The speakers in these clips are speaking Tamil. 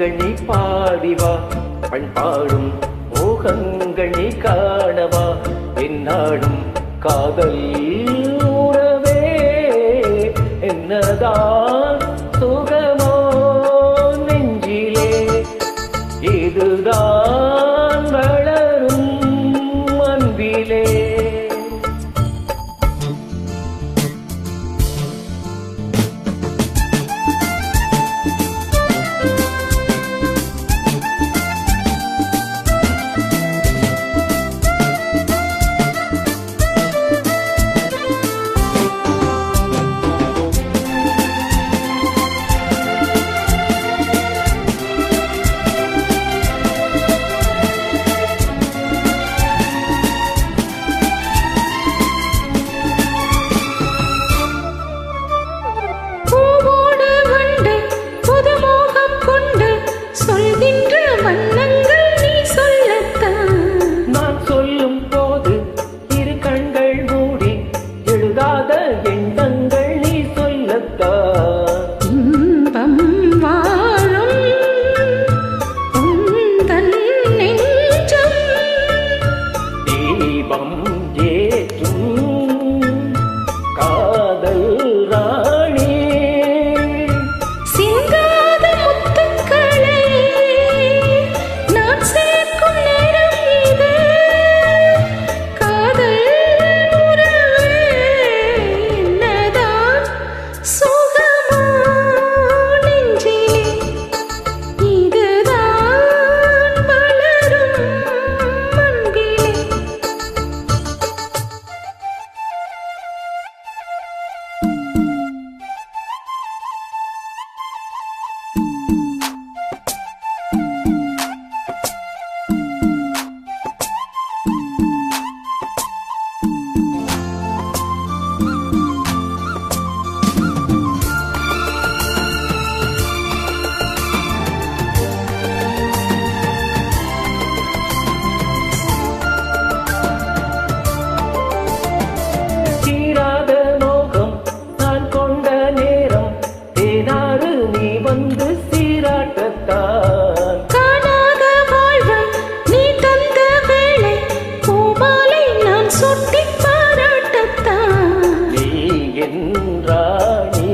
ராகங்கள் நீ பாடிவா பண்பாடும் மோகங்கள் நீ காணவா என்னாடும் காதல் உறவே என்னதான் சுகமோ நெஞ்சிலே இதுதான் வளரும் அன்பிலே. எண்ணங்கள் நீ சொல்லத்தான் இன்பம் வாழும் உந்தன் நெஞ்சம் தீபம் ஏற்றும் காதல் ராணி சிங்காத முத்துக்களை நான் சேர்க்கும் நேரம் இது காதல் வந்து சீராட்டத்தான் காணாத வாழ்வு நீ தந்த வேளை பூமாலை நான் சுட்டி பாராட்டத்தான் நீ என்றாணி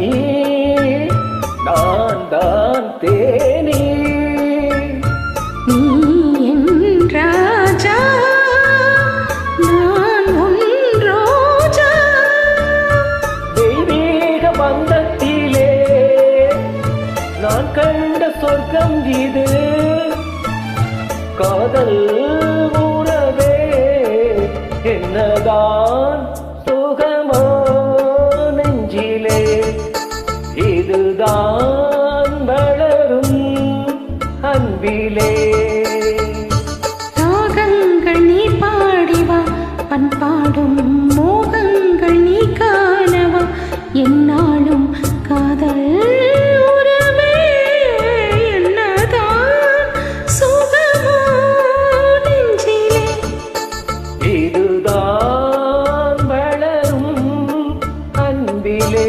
நான் தான் தேனி நீ என் ராஜா நான் உன் ரோஜா தெய்வீக பந்தத்திலே நான் கண்ட சொர்க்கம் இது காதல் உறவே என்னதான் சுகமோ நெஞ்சிலே இதுதான் வளரும் அன்பிலே. ராகங்கள் நீ பாடிவா பண்பாடும் மோகங்கள் நீ காணவா என்னாலும் காதல் இதுதான் வளரும் அன்பிலே.